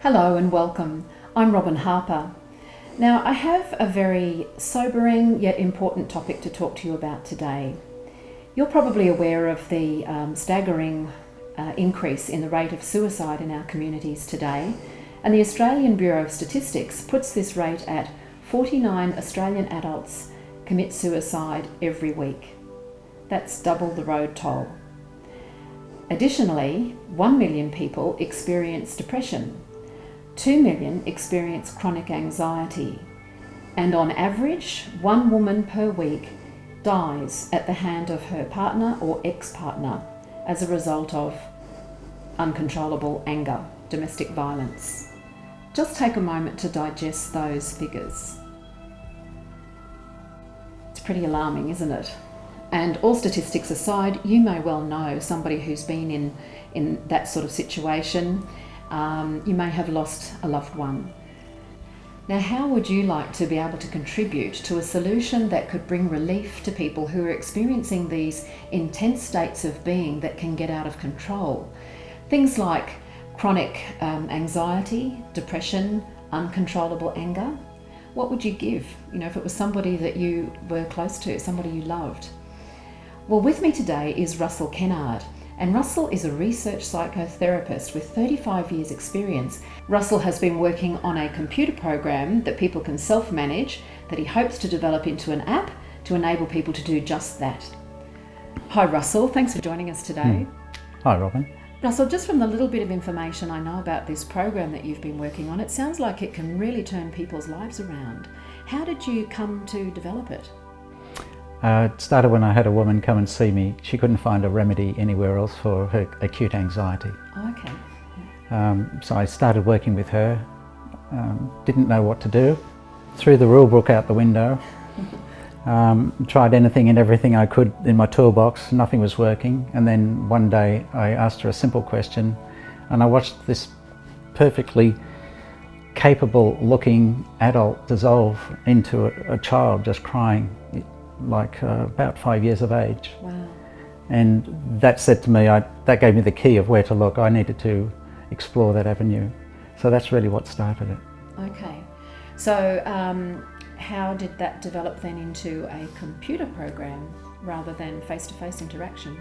Hello and welcome. I'm Robin Harper. Now, I have a very sobering yet important topic to talk to you about today. You're probably aware of the staggering increase in the rate of suicide in our communities today, and the Australian Bureau of Statistics puts this rate at 49 Australian adults commit suicide every week. That's double the road toll. Additionally, 1 million people experience depression. 2 million experience chronic anxiety, and on average, 1 woman per week dies at the hand of her partner or ex-partner as a result of uncontrollable anger, domestic violence. Just take a moment to digest those figures. It's pretty alarming, isn't it? And all statistics aside, you may well know somebody who's been in that sort of situation. You may have lost a loved one. Now, how would you like to be able to contribute to a solution that could bring relief to people who are experiencing these intense states of being that can get out of control? Things like chronic anxiety, depression, uncontrollable anger. What would you give, if it was somebody that you were close to, somebody you loved? Well, with me today is Russell Kennard. And Russell is a research psychotherapist with 35 years experience. Russell has been working on a computer program that people can self-manage that he hopes to develop into an app to enable people to do just that. Hi Russell, thanks for joining us today. Hi Robin. Russell, just from the little bit of information I know about this program that you've been working on, it sounds like it can really turn people's lives around. How did you come to develop it? It started when I had a woman come and see me. She couldn't find a remedy anywhere else for her acute anxiety. Oh, okay. So I started working with her, didn't know what to do, threw the rule book out the window, tried anything and everything I could in my toolbox, nothing was working. And then one day I asked her a simple question and I watched this perfectly capable looking adult dissolve into a child just crying, like about 5 years of age. Wow. And that said to me, that gave me the key of where to look. I needed to explore that avenue. So that's really what started it. Okay. So how did that develop then into a computer program rather than face-to-face interaction?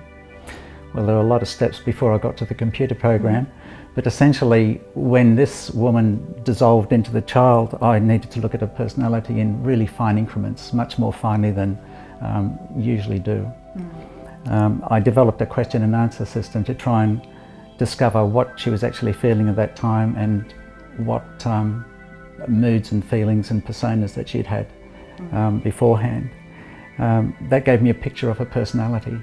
Well, there were a lot of steps before I got to the computer program, but essentially when this woman dissolved into the child, I needed to look at her personality in really fine increments, much more finely than usually do. I developed a question and answer system to try and discover what she was actually feeling at that time and what moods and feelings and personas that she'd had beforehand. That gave me a picture of her personality.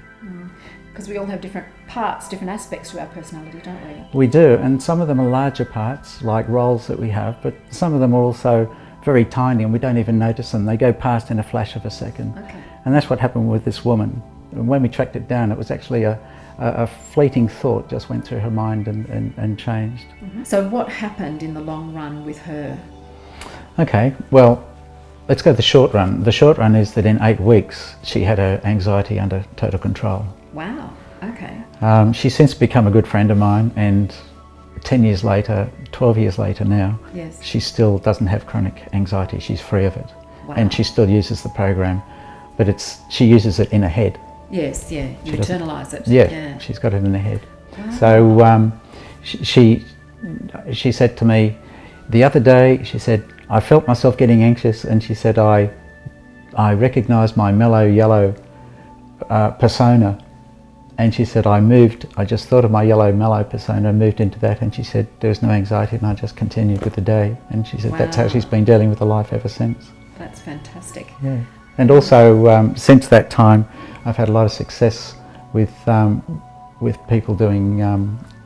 Because we all have different parts, different aspects to our personality, don't we? We do, and some of them are larger parts, like roles that we have, but some of them are also very tiny and we don't even notice them. They go past in a flash of a second. Okay. And that's what happened with this woman. And when we tracked it down, it was actually a fleeting thought just went through her mind and changed. So what happened in the long run with her? Okay, well, let's go the short run. The short run is that in 8 weeks, she had her anxiety under total control. Wow, okay. She's since become a good friend of mine, and 10 years later, 12 years later now, Yes. she still doesn't have chronic anxiety. She's free of it. Wow. And she still uses the program, but she uses it in her head. Yes, yeah, you internalise it. Yeah, she's got it in her head. Wow. So she said to me the other day, she said, I felt myself getting anxious, and she said, I recognised my mellow yellow persona. And she said, I just thought of my yellow mellow persona, moved into that, and she said, there was no anxiety, and I just continued with the day. And she said, That's how she's been dealing with the life ever since. That's fantastic. Yeah. And also, since that time, I've had a lot of success with people doing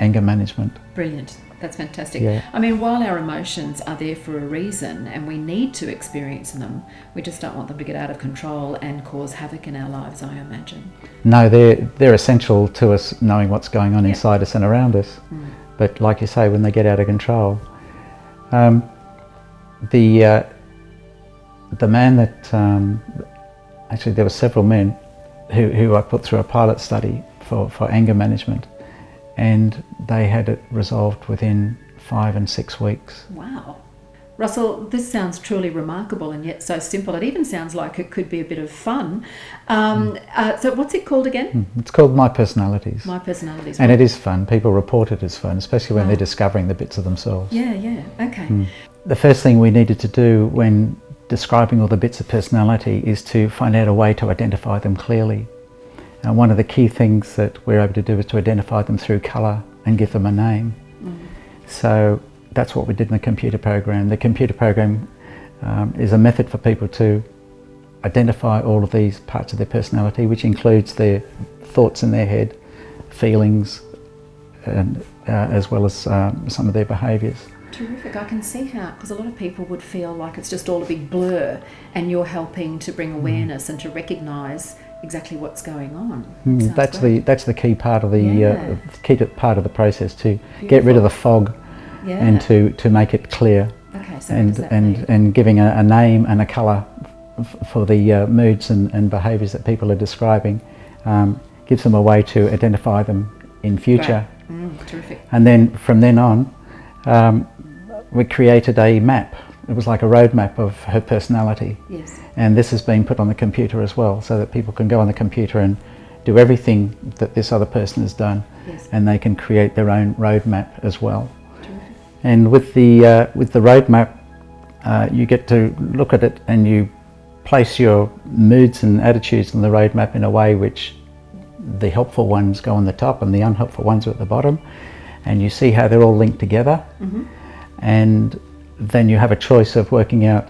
anger management. Brilliant. That's fantastic. Yeah. I mean, while our emotions are there for a reason and we need to experience them, we just don't want them to get out of control and cause havoc in our lives, I imagine. No, they're essential to us knowing what's going on inside us and around us. But like you say, when they get out of control, the man that actually there were several men who I put through a pilot study for anger management, and they had it resolved within 5 and 6 weeks. Wow. Russell, this sounds truly remarkable and yet so simple. It even sounds like it could be a bit of fun. So what's it called again? It's called My Personalities. My Personalities. And it is fun. People report it as fun, especially when Wow. they're discovering the bits of themselves. Yeah, okay. The first thing we needed to do when describing all the bits of personality is to find out a way to identify them clearly. And one of the key things that we're able to do is to identify them through colour and give them a name. So that's what we did in the computer program. The computer program is a method for people to identify all of these parts of their personality, which includes their thoughts in their head, feelings, and as well as some of their behaviours. Terrific. I can see how, because a lot of people would feel like it's just all a big blur, and you're helping to bring awareness and to recognise exactly what's going on. Sounds great. That's the key part of the part of the process, to Beautiful. get rid of the fog and to make it clear. Okay, so what does that mean? and giving a name and a colour for the moods and behaviours that people are describing gives them a way to identify them in future. Terrific. And then from then on, we created a map. It was like a road map of her personality. Yes. And this has been put on the computer as well, so that people can go on the computer and do everything that this other person has done, and they can create their own road map as well. Terrific. And with the road map, you get to look at it and you place your moods and attitudes on the road map in a way which the helpful ones go on the top and the unhelpful ones are at the bottom, and you see how they're all linked together. And then you have a choice of working out,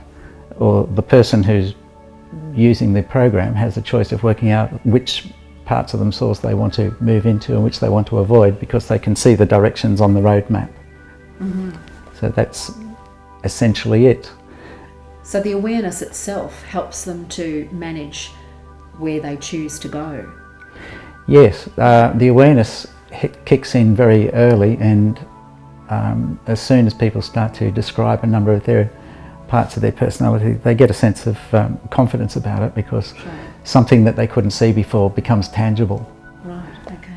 or the person who's using the program has a choice of working out which parts of themselves they want to move into and which they want to avoid, because they can see the directions on the road map. So that's essentially it. So the awareness itself helps them to manage where they choose to go. Yes, the awareness kicks in very early, and as soon as people start to describe a number of their parts of their personality, they get a sense of confidence about it, because something that they couldn't see before becomes tangible. Right, okay.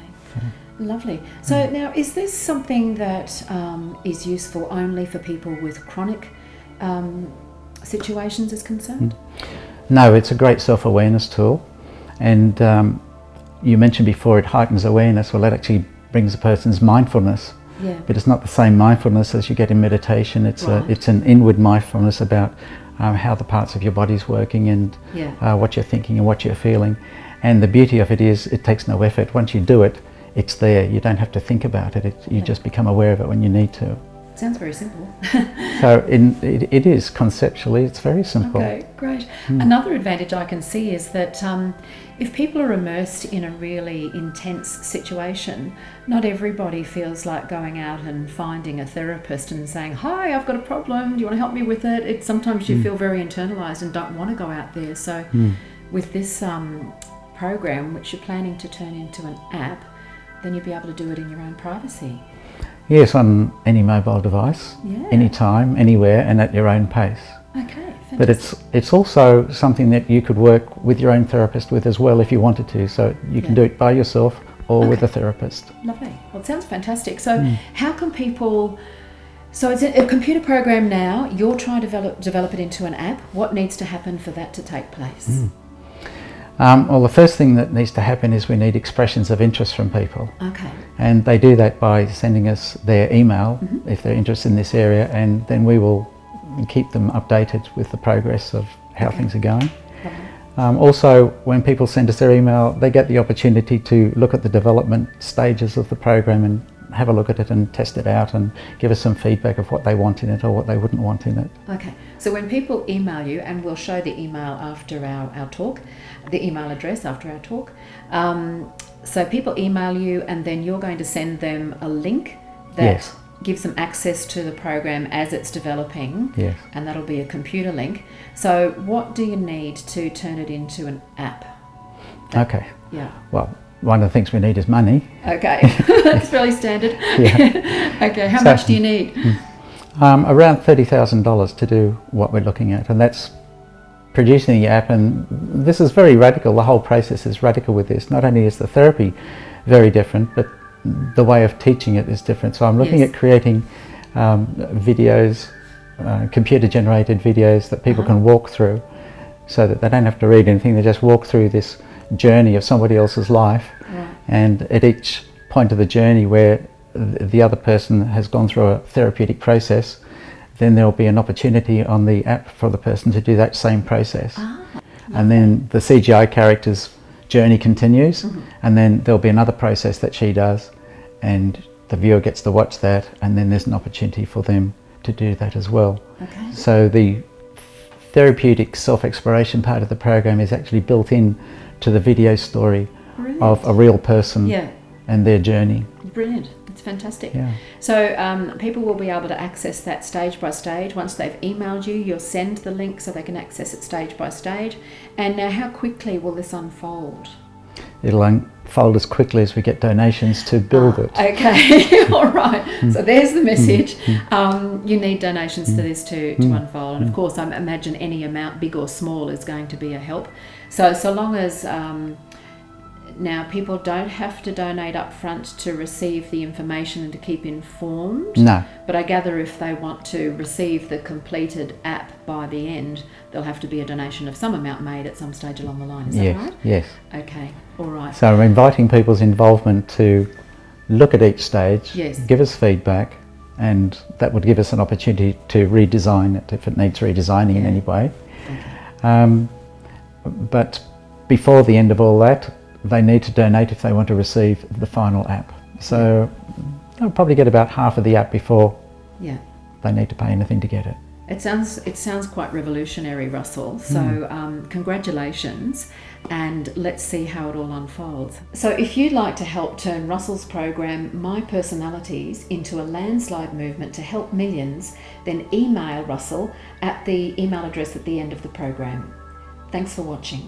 Lovely. So now, is this something that is useful only for people with chronic situations is concerned? No, it's a great self-awareness tool, and you mentioned before it heightens awareness. Well, that actually brings a person's mindfulness. But it's not the same mindfulness as you get in meditation. It's it's an inward mindfulness about how the parts of your body's working and what you're thinking and what you're feeling. And the beauty of it is it takes no effort. Once you do it, it's there. You don't have to think about it. You just become aware of it when you need to. Sounds very simple. So it is conceptually, it's very simple. Okay, great. Another advantage I can see is that if people are immersed in a really intense situation, not everybody feels like going out and finding a therapist and saying, "Hi, I've got a problem, do you want to help me with it?" Sometimes you feel very internalised and don't want to go out there. So with this program, which you're planning to turn into an app, then you'll be able to do it in your own privacy. Yes, on any mobile device, anytime, anywhere, and at your own pace. Okay, fantastic. But it's also something that you could work with your own therapist with as well if you wanted to. So you can do it by yourself or with a therapist. Lovely. Well, it sounds fantastic. So how can people... So it's a computer program now. You're trying to develop it into an app. What needs to happen for that to take place? Well, the first thing that needs to happen is we need expressions of interest from people. Okay. And they do that by sending us their email if they're interested in this area, and then we will keep them updated with the progress of how things are going. Also, when people send us their email, they get the opportunity to look at the development stages of the program and have a look at it and test it out and give us some feedback of what they want in it or what they wouldn't want in it. Okay, so when people email you, and we'll show the email after our talk, the email address after our talk, so people email you and then you're going to send them a link that gives them access to the program as it's developing, and that'll be a computer link. So what do you need to turn it into an app? Okay. Well, one of the things we need is money. Okay, that's fairly standard. Okay, how much do you need? Around $30,000 to do what we're looking at, and that's producing the app. And this is very radical. The whole process is radical with this. Not only is the therapy very different, but the way of teaching it is different. So I'm looking at creating videos, computer-generated videos that people can walk through, so that they don't have to read anything. They just walk through this journey of somebody else's life, and at each point of the journey where the other person has gone through a therapeutic process, then there'll be an opportunity on the app for the person to do that same process. And then the CGI character's journey continues, and then there'll be another process that she does, and the viewer gets to watch that, and then there's an opportunity for them to do that as well. So the therapeutic self-exploration part of the program is actually built in to the video story of a real person and their journey. Brilliant. It's fantastic. Yeah. So people will be able to access that stage by stage. Once they've emailed you, you'll send the link so they can access it stage by stage. And now, how quickly will this unfold? It'll unfold as quickly as we get donations to build it. Okay, all right. So there's the message. You need donations for this to unfold. And of course, I imagine any amount, big or small, is going to be a help. So long as now people don't have to donate up front to receive the information and to keep informed. No. But I gather if they want to receive the completed app by the end, there'll have to be a donation of some amount made at some stage along the line. Is that right? Yes. Okay. All right. So I'm inviting people's involvement to look at each stage, give us feedback, and that would give us an opportunity to redesign it if it needs redesigning in any way. But before the end of all that, they need to donate if they want to receive the final app. So they'll probably get about half of the app before they need to pay anything to get it. It sounds quite revolutionary, Russell. So congratulations, and let's see how it all unfolds. So if you'd like to help turn Russell's program My Personalities into a landslide movement to help millions, then email Russell at the email address at the end of the program. Thanks for watching.